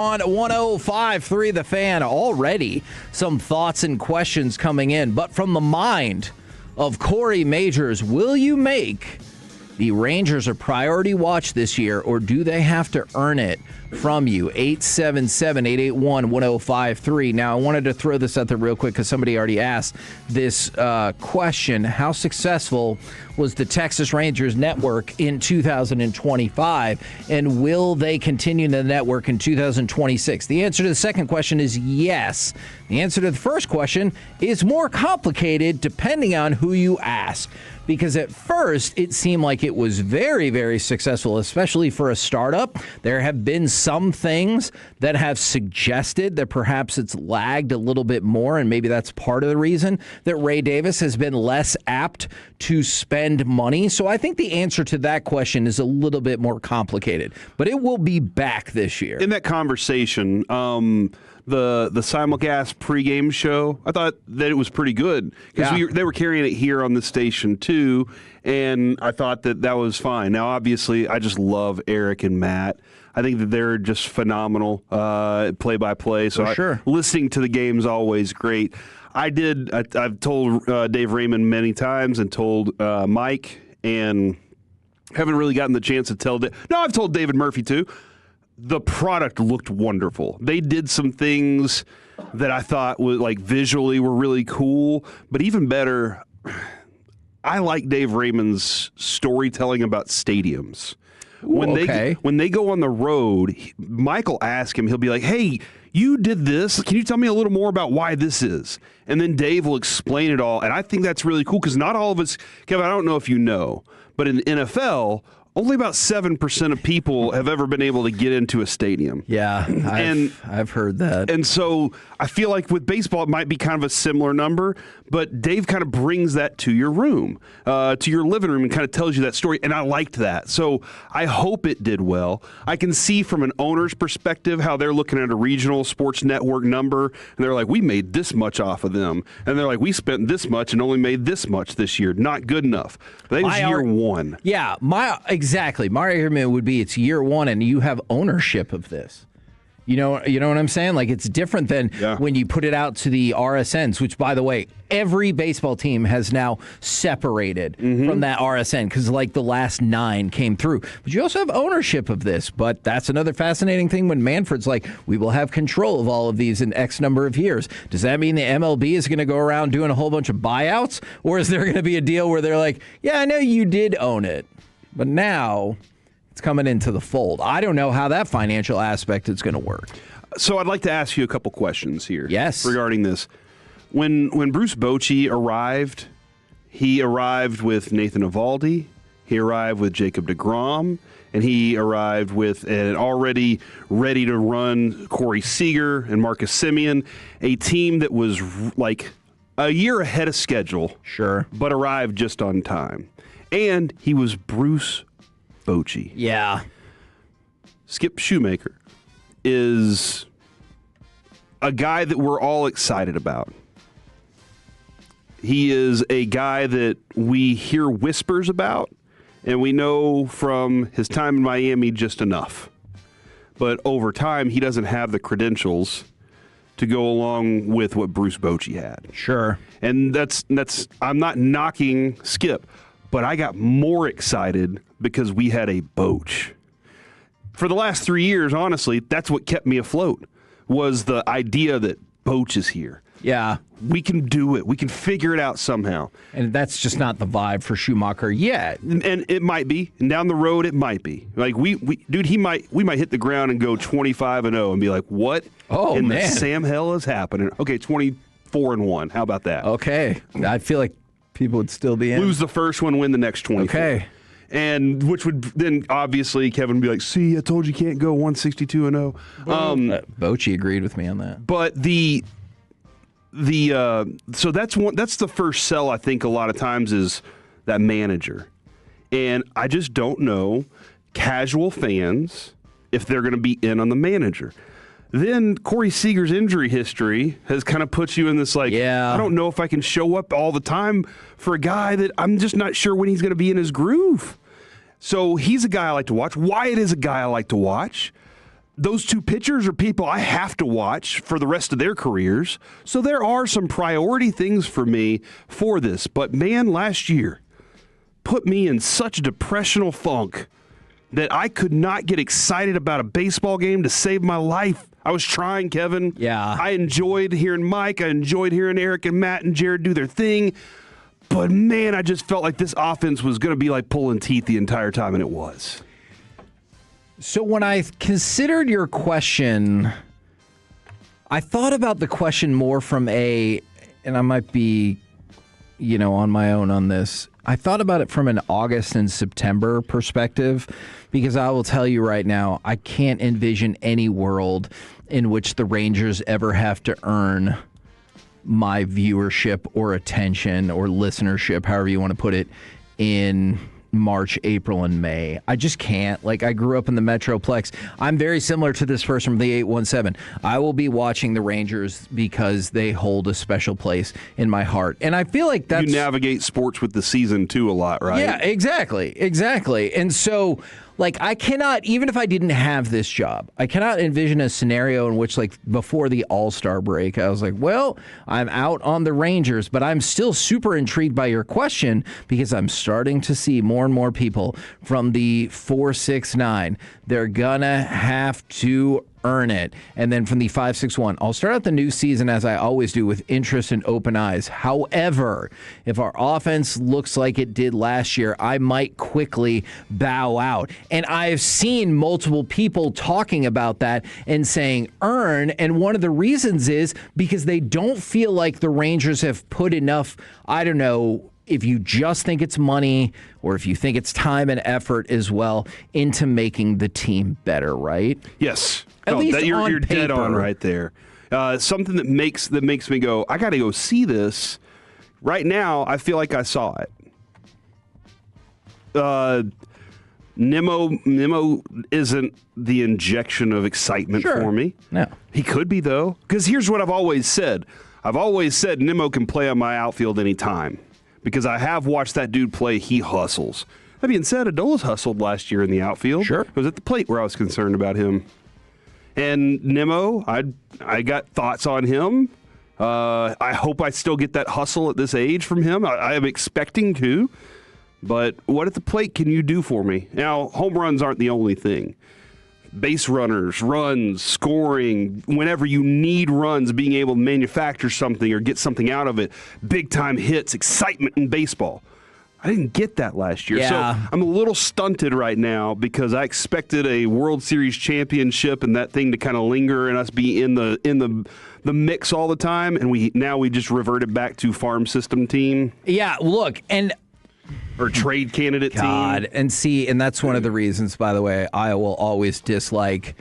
On 105.3 The Fan, already some thoughts and questions coming in, but from the mind of Corey Majors, will you make the Rangers a priority watch this year, or do they have to earn it from you? 877-881-1053. Now, I wanted to throw this out there real quick because somebody already asked this question. How successful was the Texas Rangers network in 2025, and will they continue the network in 2026? The answer to the second question is yes. The answer to the first question is more complicated depending on who you ask, because at first it seemed like it was very, very successful, especially for a startup. There have been some things that have suggested that perhaps it's lagged a little bit more, and maybe that's part of the reason that Ray Davis has been less apt to spend money. So I think the answer to that question is a little bit more complicated, but it will be back this year. In that conversation, the simulcast pregame show, I thought that it was pretty good because they were carrying it here on the station too, and I thought that was fine. Now, obviously, I just love Eric and Matt. I think that they're just phenomenal play-by-play. So sure. Listening to the game is always great. I've told Dave Raymond many times and told Mike, and haven't really gotten the chance to tell. I've told David Murphy too. The product looked wonderful. They did some things that I thought was visually were really cool, but even better, I like Dave Raymond's storytelling about stadiums. When they go on the road, Michael asks him, he'll be like, "Hey, you did this. Can you tell me a little more about why this is?" And then Dave will explain it all. And I think that's really cool because not all of us, Kevin, I don't know if you know, but in the NFL, only about 7% of people have ever been able to get into a stadium. Yeah, I've heard that. And so I feel like with baseball, it might be kind of a similar number, but Dave kind of brings that to your room, to your living room, and kind of tells you that story. And I liked that. So I hope it did well. I can see from an owner's perspective how they're looking at a regional sports network number, and they're like, we made this much off of them. And they're like, we spent this much and only made this much this year. Not good enough. That was year one. Yeah, exactly. My argument would be it's year one and you have ownership of this. You know what I'm saying? It's different than when you put it out to the RSNs, which, by the way, every baseball team has now separated from that RSN because the last 9 came through. But you also have ownership of this. But that's another fascinating thing when Manfred's like, we will have control of all of these in X number of years. Does that mean the MLB is going to go around doing a whole bunch of buyouts? Or is there going to be a deal where they're like, yeah, I know you did own it, but now it's coming into the fold? I don't know how that financial aspect is going to work. So I'd like to ask you a couple questions here. Yes. Regarding this. When Bruce Bochy arrived, he arrived with Nathan Eovaldi, he arrived with Jacob deGrom, and he arrived with an already ready to run Corey Seager and Marcus Semien, a team that was a year ahead of schedule. Sure. But arrived just on time. And he was Bruce Bochy. Yeah. Skip Shoemaker is a guy that we're all excited about. He is a guy that we hear whispers about, and we know from his time in Miami just enough. But over time, he doesn't have the credentials to go along with what Bruce Bochy had. Sure. And that's I'm not knocking Skip, but I got more excited because we had a Boch. For the last 3 years, honestly, that's what kept me afloat, was the idea that Boch is here. Yeah. We can do it. We can figure it out somehow. And that's just not the vibe for Schumacher yet. And it might be. And down the road, it might be. We might hit the ground and go 25-0 and be like, what in the Sam hell is happening? Okay, 24-1. How about that? Okay. I feel like people would still be in. Lose the first one, win the next 24. Okay. And which would then obviously Kevin would be like, see, I told you can't go 162-0. Bochy agreed with me on that. But so that's the first sell, I think, a lot of times is that manager. And I just don't know casual fans if they're going to be in on the manager. Then Corey Seager's injury history has kind of put you in this I don't know if I can show up all the time for a guy that I'm just not sure when he's going to be in his groove. So he's a guy I like to watch. Wyatt is a guy I like to watch. those two pitchers are people I have to watch for the rest of their careers. So there are some priority things for me for this. But, man, last year put me in such a depressional funk that I could not get excited about a baseball game to save my life. I was trying, Kevin. Yeah. I enjoyed hearing Mike. I enjoyed hearing Eric and Matt and Jared do their thing. But, man, I just felt like this offense was going to be like pulling teeth the entire time, and it was. So when I considered your question, I thought about the question more from and I might be, on my own on this. I thought about it from an August and September perspective, because I will tell you right now, I can't envision any world in which the Rangers ever have to earn my viewership or attention or listenership, however you want to put it, in March, April, and May. I just can't. Like, I grew up in the Metroplex. I'm very similar to this person from the 817. I will be watching the Rangers because they hold a special place in my heart. And I feel like that's... You navigate sports with the season, too, a lot, right? Yeah, exactly. And so, I cannot, even if I didn't have this job, I cannot envision a scenario in which, before the All-Star break, I was like, well, I'm out on the Rangers, but I'm still super intrigued by your question, because I'm starting to see more and more people from the 469. They're gonna have to earn it. And then from the 561, I'll start out the new season, as I always do, with interest and open eyes. However, if our offense looks like it did last year, I might quickly bow out. And I've seen multiple people talking about that and saying earn. And one of the reasons is because they don't feel like the Rangers have put enough, I don't know, if you just think it's money or if you think it's time and effort as well, into making the team better, right? Yes. At least you're paper. Dead on right there. Something that makes me go, I got to go see this. Right now, I feel like I saw it. Nimmo isn't the injection of excitement for me. No. He could be, though. Because here's what I've always said. I've always said Nimmo can play on my outfield anytime. Because I have watched that dude play. He hustles. That being said, Adola's hustled last year in the outfield. Sure. It was at the plate where I was concerned about him. And Nimmo, I got thoughts on him. I hope I still get that hustle at this age from him. I am expecting to. But what at the plate can you do for me? Now, home runs aren't the only thing. Base runners, runs, scoring, whenever you need runs, being able to manufacture something or get something out of it, big-time hits, excitement in baseball. I didn't get that last year. Yeah. So I'm a little stunted right now because I expected a World Series championship and that thing to kind of linger and us be in the mix all the time, and we just reverted back to farm system team. Yeah, look, and or trade candidate team. And that's one of the reasons, by the way, I will always dislike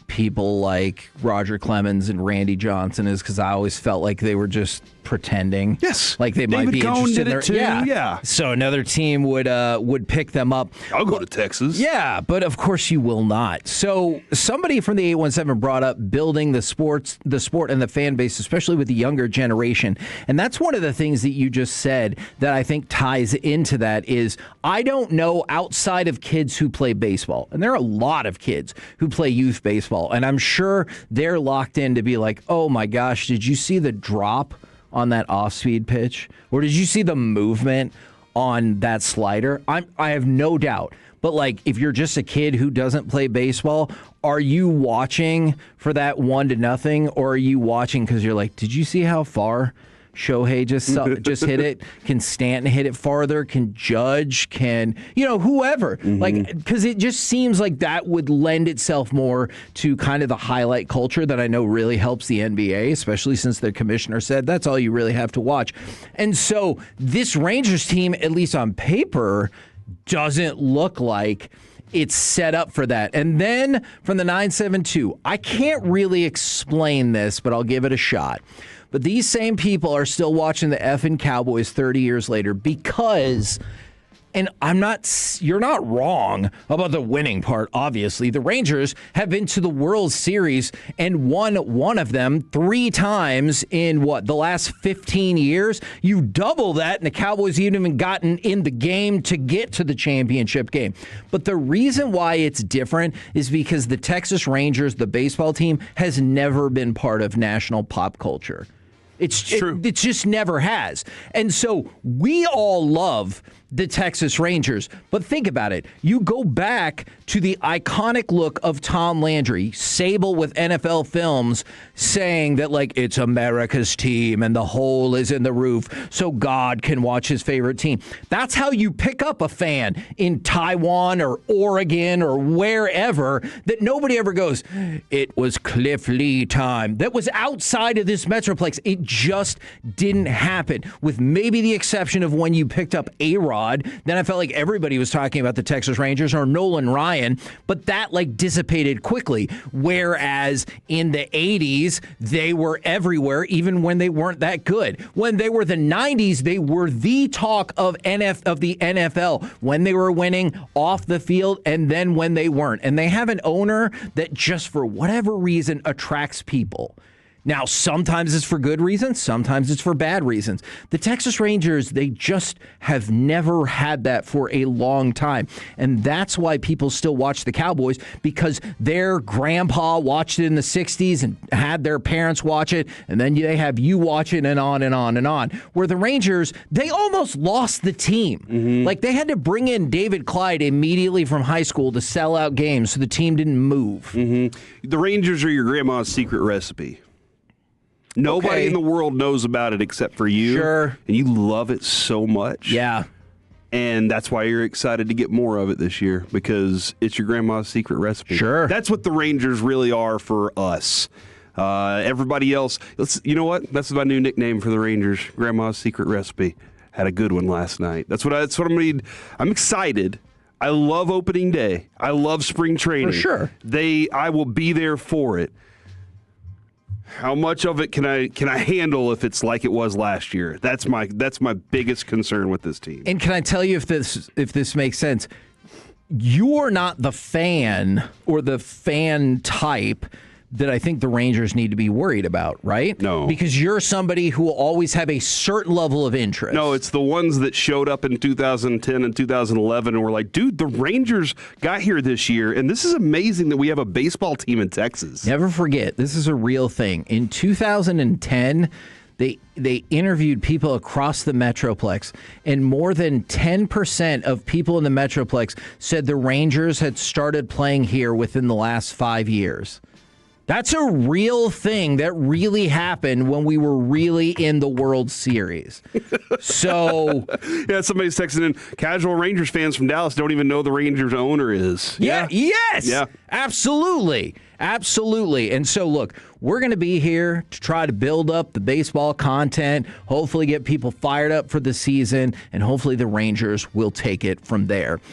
people like Roger Clemens and Randy Johnson, is because I always felt like they were just pretending. Yes, like they might be interested in their too. Yeah. So another team would pick them up. I'll go to Texas. Yeah, but of course you will not. So somebody from the 817 brought up building the sport and the fan base, especially with the younger generation. And that's one of the things that you just said that I think ties into that is I don't know outside of kids who play baseball. And there are a lot of kids who play youth baseball. And I'm sure they're locked in to be like, oh my gosh, did you see the drop on that off-speed pitch? Or did you see the movement on that slider? I have no doubt. But, if you're just a kid who doesn't play baseball, are you watching for that 1-0, or are you watching because you're like, did you see how far Shohei just hit it? Can Stanton hit it farther? Can Judge? Can, whoever? Mm-hmm. Because it just seems like that would lend itself more to kind of the highlight culture that I know really helps the NBA, especially since the commissioner said that's all you really have to watch. And so this Rangers team, at least on paper, doesn't look like it's set up for that. And then from the 972, I can't really explain this, but I'll give it a shot. But these same people are still watching the effing Cowboys 30 years later because, And you're not wrong about the winning part, obviously. The Rangers have been to the World Series and won one of them 3 times in the last 15 years. You double that, and the Cowboys even gotten in the game to get to the championship game. But the reason why it's different is because the Texas Rangers, the baseball team, has never been part of national pop culture. It's true. It just never has. And so we all love the Texas Rangers. But think about it. You go back to the iconic look of Tom Landry, Sable with NFL Films, saying that, like, it's America's team and the hole is in the roof so God can watch his favorite team. That's how you pick up a fan in Taiwan or Oregon or wherever, that nobody ever goes, it was Cliff Lee time. That was outside of this Metroplex. It just didn't happen, with maybe the exception of when you picked up A-Rod. Then I felt like everybody was talking about the Texas Rangers or Nolan Ryan, but that dissipated quickly. Whereas in the 80s, they were everywhere, even when they weren't that good. When they were the 90s, they were the talk of the NFL, when they were winning off the field and then when they weren't. And they have an owner that just for whatever reason attracts people. Now, sometimes it's for good reasons, sometimes it's for bad reasons. The Texas Rangers, they just have never had that for a long time. And that's why people still watch the Cowboys, because their grandpa watched it in the 60s and had their parents watch it, and then they have you watch it, and on and on and on. Where the Rangers, they almost lost the team. Mm-hmm. Like, they had to bring in David Clyde immediately from high school to sell out games so the team didn't move. Mm-hmm. The Rangers are your grandma's secret recipe. Nobody in the world knows about it except for you. Sure. And you love it so much. Yeah. And that's why you're excited to get more of it this year, because it's your grandma's secret recipe. Sure. That's what the Rangers really are for us. Everybody else, you know what? That's my new nickname for the Rangers, Grandma's Secret Recipe. Had a good one last night. That's what I'm going to. I'm excited. I love opening day. I love spring training. For sure. I will be there for it. How much of it can I handle if it's like it was last year? That's my biggest concern with this team. And can I tell you, if this makes sense, you're not the fan or the fan type that I think the Rangers need to be worried about, right? No. Because you're somebody who will always have a certain level of interest. No, it's the ones that showed up in 2010 and 2011 and were like, dude, the Rangers got here this year, and this is amazing that we have a baseball team in Texas. Never forget, this is a real thing. In 2010, they interviewed people across the Metroplex, and more than 10% of people in the Metroplex said the Rangers had started playing here within the last 5 years. That's a real thing that really happened when we were really in the World Series. So, yeah, somebody's texting in, casual Rangers fans from Dallas don't even know the Rangers owner is. Yeah. Yes. Yeah. Absolutely. Absolutely. And so, look, we're going to be here to try to build up the baseball content, hopefully get people fired up for the season, and hopefully the Rangers will take it from there.